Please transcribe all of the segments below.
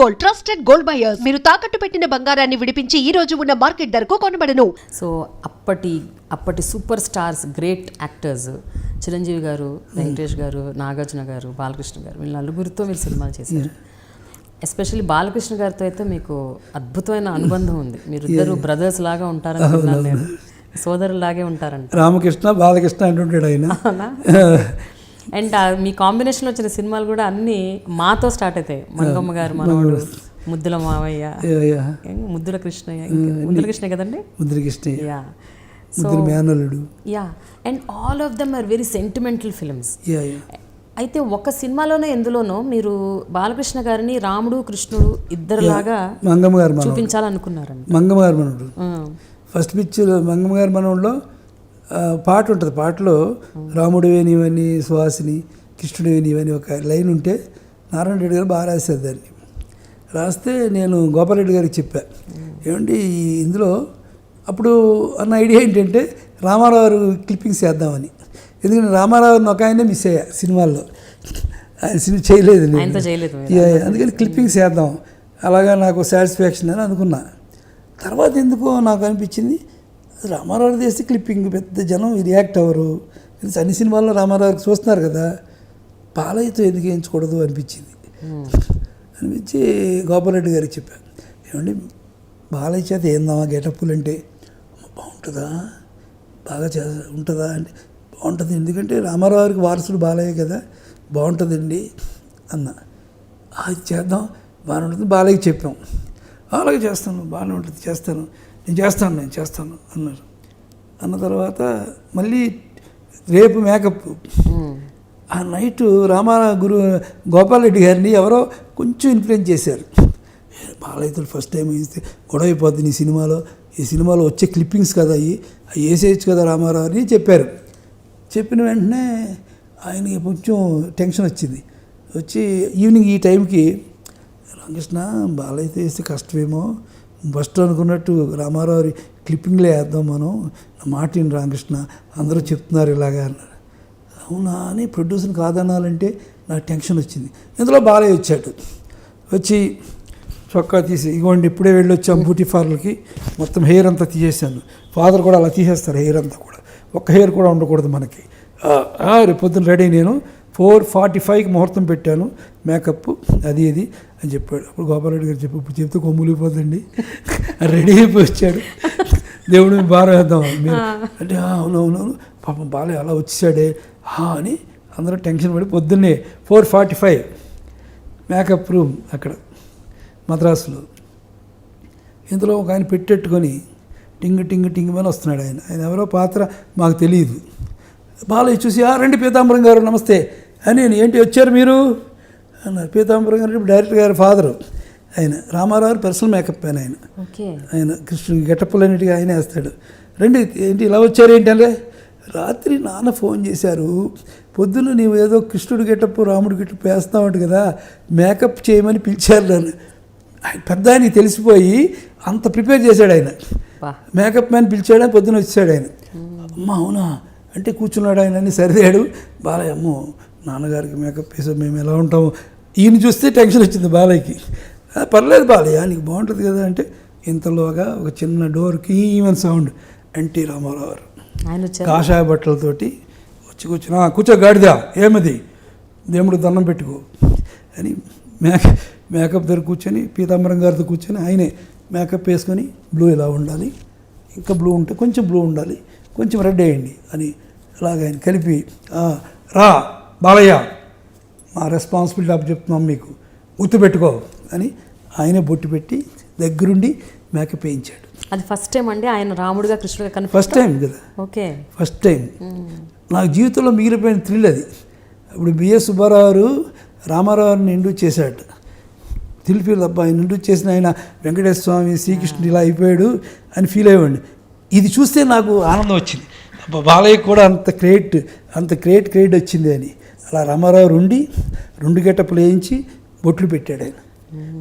Gold, trusted gold buyers. మీరు తాకట్టు పెట్టిన బంగారాన్ని విడిపించి ఈ రోజు ఉన్న మార్కెట్ ధరకు కొనబడను. సో అప్పటి super stars, great actors Chiranjeevi గారు, వెంకటేష్ గారు, నాగార్జున గారు, బాలకృష్ణ గారు, వీళ్ళ నలుగురితో మీరు సినిమాలు చేశారు. ఎస్పెషల్లీ బాలకృష్ణ గారితో అయితే మీకు అద్భుతమైన అనుబంధం ఉంది. మీరు ఇద్దరు బ్రదర్స్ లాగా ఉంటారని విన్నాను నేను. సోదరులాగే ఉంటారంట. రామకృష్ణ బాలకృష్ణ అంటుంటాడు ఆయన. అండ్ మీ కాంబినేషన్ వచ్చిన సినిమాలు కూడా అన్ని మాతో స్టార్ట్ అవుతాయి. మంగమ్మ గారు మనవడు, ముద్దుల మావయ్య, ముద్దుల కృష్ణయ్య, ముద్దుల కృష్ణ కదండి, ముద్దుల కృష్ణయ్య, యా. ముద్దుల మేనల్లుడు, yeah. And all of them are very sentimental films. అయితే ఒక సినిమాలోనే ఎందులోనో మీరు బాలకృష్ణ గారిని రాముడు కృష్ణుడు ఇద్దరులాగా మంగమ్మ గారు చూపించాలనుకున్నారండి. మంగమ్మ గారు మనవడు ఫస్ట్ పిక్చర్ మంగమ్మ గారి మనవడిలో పాట ఉంటుంది. పాటలో రాముడివే నీవని, సుహాసిని, కృష్ణుడివే నీవని ఒక లైన్ ఉంటే నారాయణ రెడ్డి గారు బాగా రాశారు దాన్ని. రాస్తే నేను గోపాలరెడ్డి గారికి చెప్పా, ఏమండి ఇందులో అప్పుడు అన్న ఐడియా ఏంటంటే రామారావు గారు క్లిప్పింగ్స్ చేద్దామని. ఎందుకంటే రామారావుని ఒక ఆయనే మిస్ అయ్యా సినిమాల్లో, ఆయన సినిమా చేయలేదు, అందుకని క్లిప్పింగ్స్ చేద్దాం, అలాగా నాకు సాటిస్ఫాక్షన్ అని అనుకున్నా. తర్వాత ఎందుకో నాకు అనిపించింది రామారావు చేస్తే క్లిప్పింగ్ పెద్ద జనం రియాక్ట్ అవ్వరు, అన్ని సినిమాల్లో రామారావు చూస్తున్నారు కదా, బాలయ్యతో ఎందుకు వేయించకూడదు అనిపించింది. అనిపించి గోపాలరెడ్డి గారికి చెప్పాను, ఏమండి బాలయ్య చేత ఏందామా గెటప్పులు అంటే, బాగుంటుందా, బాగా ఉంటుందా అంటే బాగుంటుంది, ఎందుకంటే రామారావు గారికి వారసుడు బాలయ్య కదా, బాగుంటుందండి అన్న. అది చేద్దాం, బాగానే ఉంటుంది, బాలయ్యకి చెప్పాం. అలాగే చేస్తాను, బాగానే ఉంటుంది, నేను చేస్తాను అన్నారు. అన్న తర్వాత మళ్ళీ రేపు మేకప్. ఆ నైటు గోపాలరెడ్డి గారిని ఎవరో కొంచెం ఇన్ఫ్లుయెన్స్ చేశారు. బాలయ్యతో ఫస్ట్ టైం వేస్తే గొడవ అయిపోద్ది ఈ సినిమాలో వచ్చే క్లిప్పింగ్స్ కదా అవి వేసేయచ్చు కదా రామారావు అని చెప్పారు. చెప్పిన వెంటనే ఆయనకి కొంచెం టెన్షన్ వచ్చి ఈవినింగ్ ఈ టైంకి, రామకృష్ణ బాలయ్యతో వేస్తే కష్టమేమో, ఫస్ట్ అనుకున్నట్టు రామారావు క్లిప్పింగ్లే వేద్దాం మనం, నా మాట రామకృష్ణ, అందరూ చెప్తున్నారు ఇలాగా అన్నారు. అవునా అని ప్రొడ్యూసర్ని కాదనాలంటే నాకు టెన్షన్ వచ్చింది. ఇందులో బాలయ్య వచ్చి చొక్కా తీసి, ఇగోండి ఇప్పుడే వెళ్ళి వచ్చాం బ్యూటీ పార్లర్కి, మొత్తం హెయిర్ అంతా తీసేసాను. ఫాదర్ కూడా అలా తీసేస్తారు హెయిర్ అంతా కూడా, ఒక్క హెయిర్ కూడా ఉండకూడదు మనకి. రేపు పొద్దున్న రెడీ, నేను 4:45కి ముహూర్తం పెట్టాను, మేకప్ అది ఇది అని చెప్పాడు. అప్పుడు గోపాలరెడ్డి గారు ఇప్పుడు చెప్తే కొమ్ములిపోతుందండి, రెడీ అయిపోయి వచ్చాడు. దేవుడిని భారం వేద్దాం మీరు అంటే, అవునవును పాపం బాలయ్య అలా వచ్చేసాడే అని అందరూ టెన్షన్ పడి పొద్దున్నే 4:45 మేకప్ రూమ్ అక్కడ మద్రాసులో. ఇందులో ఒక ఆయన పెట్టెట్టుకొని టింగ్ అని వస్తున్నాడు. ఆయన ఎవరో పాత్ర మాకు తెలియదు. బాలయ్య చూసి, రండి పీతాంబరం గారు నమస్తే అని, ఏంటి వచ్చారు మీరు అన్నారు. పీతాంబరం గారు డైరెక్టర్ గారి ఫాదరు, ఆయన రామారావు పర్సనల్ మేకప్ ఆయన కృష్ణుడి గెటప్పులన్నిటికీ ఆయన వేస్తాడు. రండి ఏంటి ఇలా వచ్చారు ఏంటి అంటే, రాత్రి నాన్న ఫోన్ చేశారు, పొద్దున్న నీవు ఏదో కృష్ణుడి గెటప్పు రాముడి గెటప్పు వేస్తావు కదా, మేకప్ చేయమని పిలిచారు నన్ను. పెద్ద ఆయనకి తెలిసిపోయి అంత ప్రిపేర్ చేశాడు ఆయన, మేకప్ మ్యాన్ పిలిచాడు, పొద్దున వచ్చాడు ఆయన. అమ్మ అవునా అంటే కూర్చున్నాడు ఆయన అని సరిదాడు. బాలయ్య అమ్మో నాన్నగారికి మేకప్ వేసాం, మేము ఎలా ఉంటాము, ఈయన చూస్తే టెన్షన్ వచ్చింది బాలయ్యకి. పర్లేదు బాలయ్య నీకు బాగుంటుంది కదా అంటే, ఇంతలోగా ఒక చిన్న డోర్కి ఈవెన్ సౌండ్, ఎన్టీ రామారావు గారు కాషాయ బట్టలతోటి వచ్చి కూర్చో గాడిదా ఏమది దేవుడు దండం పెట్టుకో అని మేకప్ దగ్గర కూర్చొని, పీతాంబరం గారితో కూర్చొని ఆయనే మేకప్ వేసుకొని, బ్లూ ఇలా ఉండాలి, ఇంకా బ్లూ ఉంటే కొంచెం బ్లూ ఉండాలి, కొంచెం రెడ్ వేయండి అని అలాగ ఆయన కలిపి, రా బాలయ్య మా రెస్పాన్సిబిలిటీ అప్ చెప్తున్నాం మీకు, గుర్తుపెట్టుకో అని ఆయనే బొట్టు పెట్టి దగ్గరుండి మేకప్ వేయించాడు. అది ఫస్ట్ టైం అండి ఆయన రాముడిగా కృష్ణుడిగా ఫస్ట్ టైం కదా. ఓకే, ఫస్ట్ టైం నాకు జీవితంలో మిగిలిపోయిన థ్రిల్ అది. ఇప్పుడు బిఎస్ సుబ్బారావు రామారావుని ఇంట్రడ్యూస్ చేశాడు, థ్రిల్ అబ్బా ఆయన ఇంట్రడ్యూస్ చేసిన ఆయన వెంకటేశ్వర స్వామి శ్రీకృష్ణుడు ఇలా అయిపోయాడు అని ఫీల్ అయ్యేవాడిని. ఇది చూస్తే నాకు ఆనందం వచ్చింది, అబ్బా బాలయ్య కూడా అంత క్రియేట్ వచ్చింది అని. అలా రామారావు రెండు గెటప్లు వేయించి బొట్లు పెట్టాడు ఆయన,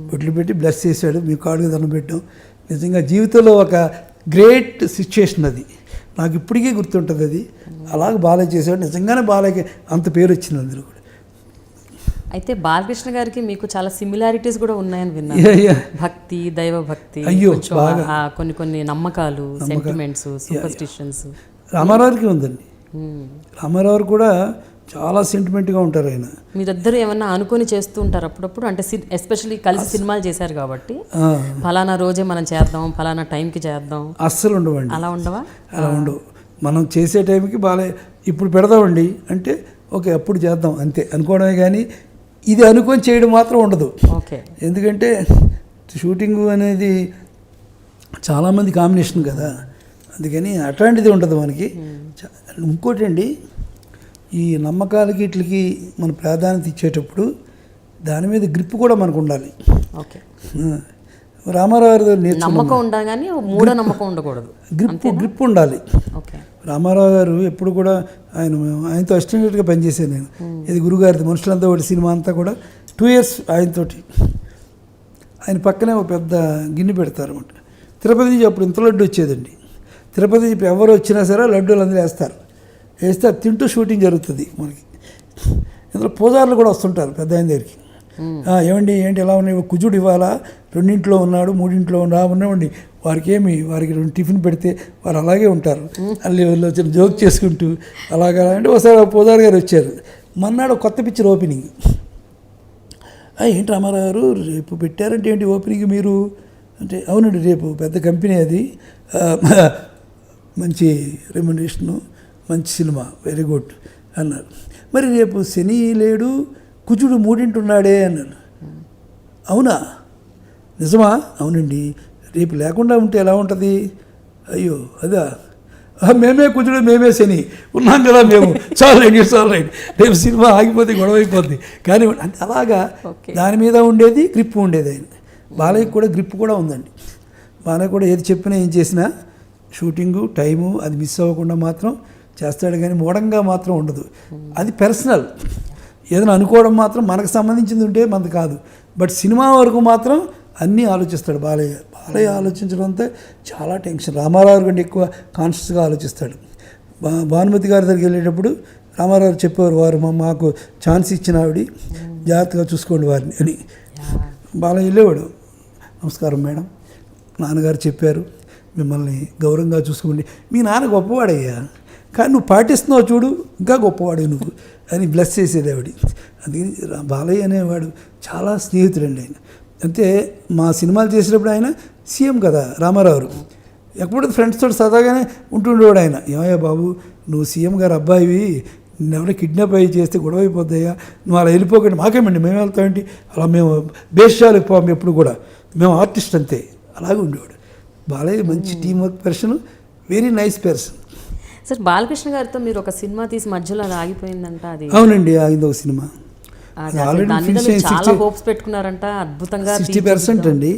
బొట్లు పెట్టి బ్లెస్ చేశాడు, మీ కాళ్ళకి దండం పెట్టాం. నిజంగా జీవితంలో ఒక గ్రేట్ సిచ్యుయేషన్ అది, నాకు ఇప్పటికీ గుర్తుంటుంది అది. అలాగే బాలయ్య చేశాడు, నిజంగానే బాలయ్యకి అంత పేరు వచ్చింది అందరూ కూడా. అయితే బాలకృష్ణ గారికి మీకు చాలా సిమిలారిటీస్ కూడా ఉన్నాయని విన్నాను. Yeah, yeah. భక్తి, దైవ భక్తి, అయ్యో, కొంచెం బాగా. కొన్ని నమ్మకాలు, సెంటిమెంట్స్, సూపర్స్టిషన్స్. రామారావుకి ఉందండి. రామారావు కూడా చాలా సెంటిమెంట్గా ఉంటారు ఆయన. మీరిద్దరు ఏమన్నా అనుకొని చేస్తూ ఉంటారు అప్పుడప్పుడు, అంటే ఎస్పెషల్లీ కలిసి సినిమాలు చేశారు కాబట్టి ఫలానా రోజే మనం చేద్దాం, ఫలానా టైంకి చేద్దాం, అస్సలు ఉండవండి. అలా ఉండవా? అలా ఉండవు. మనం చేసే టైంకి ఇప్పుడు పెడదామండి అంటే ఓకే అప్పుడు చేద్దాం అంతే అనుకోవడమే, కానీ ఇది అనుకొని చేయడం మాత్రం ఉండదు. ఓకే. ఎందుకంటే షూటింగ్ అనేది చాలామంది కాంబినేషన్ కదా, అందుకని అట్లాంటిది ఉండదు మనకి. ఇంకోటి అండి, ఈ నమ్మకాలకి వీటికి మన ప్రాధాన్యత ఇచ్చేటప్పుడు దాని మీద గ్రిప్ కూడా మనకు ఉండాలి. ఓకే. రామారావు గారు నమ్మకం ఉండాలి కానీ మూఢ నమ్మకం ఉండకూడదు. గ్రిప్ ఉండాలి. ఓకే. రామారావు గారు ఎప్పుడు కూడా ఆయనతో అసిస్టెంట్గా పనిచేశాను నేను. ఇది గురుగారిది మనుషులంతా ఒకటి సినిమా అంతా కూడా 2 years ఆయనతోటి. ఆయన పక్కనే ఒక పెద్ద గిన్నె పెడతారు అన్నమాట. తిరుపతి నుంచి అప్పుడు ఇంత లడ్డు వచ్చేదండి. తిరుపతి నుంచి ఎవరు వచ్చినా సరే లడ్డూలు అందరూ వేస్తే తింటూ షూటింగ్ జరుగుతుంది మనకి. ఇందులో పూజారులు కూడా వస్తుంటారు పెద్ద ఆయన దగ్గరికి. ఏమండి ఏంటి ఎలా ఉన్నాయి, కుజుడు ఇవాళ 2 ఉన్నాడు 3 ఉన్నామండి, వారికి 2 టిఫిన్ పెడితే వారు అలాగే ఉంటారు. అల్లి వచ్చిన జోక్ చేసుకుంటూ అలాగా. అంటే ఒకసారి పూజారి గారు వచ్చారు, మన్నాడు కొత్త పిక్చర్ ఓపెనింగ్. ఏంటి రామారావు గారు రేపు పెట్టారంటే ఏంటి ఓపెనింగ్ మీరు అంటే, అవునండి రేపు పెద్ద కంపెనీ అది, మంచి రెమ్యునరేషను, మంచి సినిమా, వెరీ గుడ్ అన్నారు. మరి రేపు శని లేడు కుజుడు 3 ఉన్నాడే అన్నాను. అవునా, నిజమా? అవునండి, రేపు లేకుండా ఉంటే ఎలా ఉంటుంది? అయ్యో అదా, మేమే కుజుడు మేమే శని ఉన్నాం కదా మేము, చాలు రైట్, రేపు సినిమా ఆగిపోతే గొడవ అయిపోద్ది. కానీ అంటే అలాగా దాని మీద ఉండేది గ్రిప్ ఉండేది. ఆయన బాలయ్య కూడా గ్రిప్ కూడా ఉందండి. బాలయ్య కూడా ఏది చెప్పినా ఏం చేసినా షూటింగు టైము అది మిస్ అవ్వకుండా మాత్రం చేస్తాడు, కానీ మూఢంగా మాత్రం ఉండదు. అది పర్సనల్. ఏదైనా అనుకోవడం మాత్రం మనకు సంబంధించింది ఉంటే మనది కాదు. బట్ సినిమా వరకు మాత్రం అన్నీ ఆలోచిస్తాడు బాలయ్య. ఆలోచించడం అంతా చాలా టెన్షన్. రామారావు కంటే ఎక్కువ కాన్షియస్గా ఆలోచిస్తాడు. భానుమతి గారి దగ్గరికి వెళ్ళేటప్పుడు రామారావు చెప్పేవారు, వారు మాకు ఛాన్స్ ఇచ్చిన ఆవిడ, జాగ్రత్తగా చూసుకోండి వారిని అని. బాలయ్య వెళ్ళేవాడు, నమస్కారం మేడం, నాన్నగారు చెప్పారు మిమ్మల్ని గౌరవంగా చూసుకోండి. మీ నాన్న గొప్పవాడయ్యా, కానీ నువ్వు పాటిస్తున్నావు చూడు ఇంకా గొప్పవాడు నువ్వు అని బ్లెస్ చేసేది ఆవిడ. అది బాలయ్య అనేవాడు చాలా స్నేహితుడండి ఆయన. అంటే మా సినిమాలు చేసేటప్పుడు ఆయన సీఎం కదా రామారావు, ఎప్పుడు ఫ్రెండ్స్తో సరదాగానే ఉంటుండేవాడు ఆయన. ఏమయ్యా బాబు నువ్వు సీఎం గారు అబ్బాయివి, ఎవరైనా కిడ్నాప్ అయ్యి చేస్తే గొడవ అయిపోతాయా, నువ్వు అలా వెళ్ళిపోకండి, మాకేమండి మేము వెళ్తామండి, అలా మేము బేషాలకు పోము ఎప్పుడు కూడా, మేము ఆర్టిస్ట్ అంతే, అలాగే ఉండేవాడు బాలయ్య. మంచి team work person, very nice person. Sir Balakrishna గారితో మీరు ఒక సినిమా తీసి మధ్యలో అది ఆగిపోయిందంట, అది అవునండి ఆగింది ఒక సినిమా. చాలా హోప్స్ పెట్టుకున్నారంట, అద్భుతంగా 60% అండి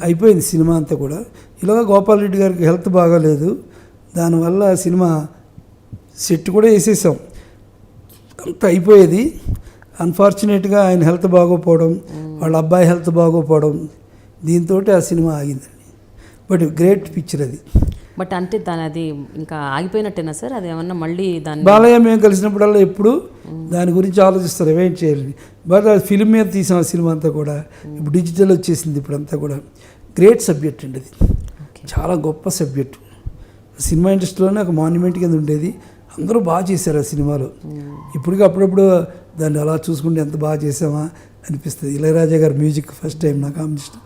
అయిపోయింది సినిమా అంతా కూడా. ఇలాగా గోపాల్ రెడ్డి గారికి హెల్త్ బాగాలేదు, దానివల్ల సినిమా సెట్ కూడా వేసేసాం, అంతా అయిపోయేది. అన్ఫార్చునేట్గా ఆయన హెల్త్ బాగోపోవడం, వాళ్ళ అబ్బాయి హెల్త్ బాగోపోవడం, దీంతో ఆ సినిమా ఆగిందండి. బట్ గ్రేట్ పిక్చర్ అది. బట్ అంటే అది ఇంకా ఆగిపోయినట్టేనా సార్? అది ఏమన్నా మళ్ళీ దాన్ని బాలయ్య మేము కలిసినప్పుడల్లా ఎప్పుడు దాని గురించి ఆలోచిస్తారు, ఏమేం చేయాలని. బట్ అది ఫిల్మ్ మీద తీసాం ఆ సినిమా అంతా కూడా. ఇప్పుడు డిజిటల్ వచ్చేసింది, ఇప్పుడు అంతా కూడా. గ్రేట్ సబ్జెక్ట్ అండి అది, చాలా గొప్ప సబ్జెక్టు. సినిమా ఇండస్ట్రీలోనే ఒక మాన్యుమెంట్ కింద ఉండేది. అందరూ బాగా చేశారు ఆ సినిమాలో. ఇప్పటికీ అప్పుడప్పుడు దాన్ని అలా చూసుకుంటే ఎంత బాగా చేసామా అనిపిస్తుంది. ఇళయరాజా గారు మ్యూజిక్ ఫస్ట్ టైం నాకు కాంబినేషన్,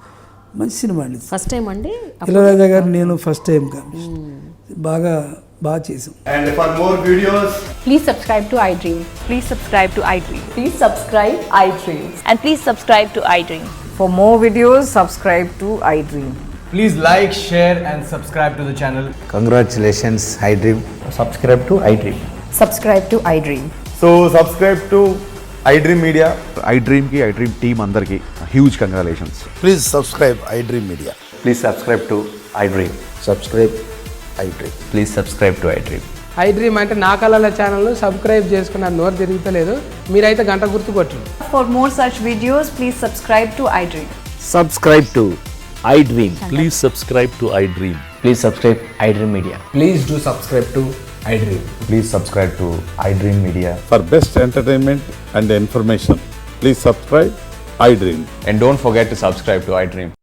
మంచి సినిమా అండి. ఫస్ట్ టైం అండి ఇళయరాజా గారు నేను ఫస్ట్ టైం కాంబినేషన్, బాగా చేసాం. And for more videos, Please subscribe to iDream. Please subscribe to iDream. Please subscribe iDream. And please subscribe to iDream. For more videos, subscribe to iDream. please like, share and subscribe to the channel. Congratulations, iDream. Subscribe to iDream. Subscribe to iDream. So subscribe to iDream Media. iDream team అందరికి huge congratulations. Please subscribe iDream Media. Please subscribe to iDream. Subscribe iDream. Please subscribe to iDream. iDream అంటే నా కళల ఛానల్ను subscribe చేసుకున్న నోరు తిరుగుతలేదు, మీరైతే గంట గుర్తు కొట్టండి. For more such videos, please subscribe to iDream. Subscribe to iDream. Please subscribe to iDream. Please subscribe iDream Media. Please do subscribe to iDream. Please subscribe to iDream Media. For best entertainment and information, Please subscribe iDream. And don't forget to subscribe to iDream.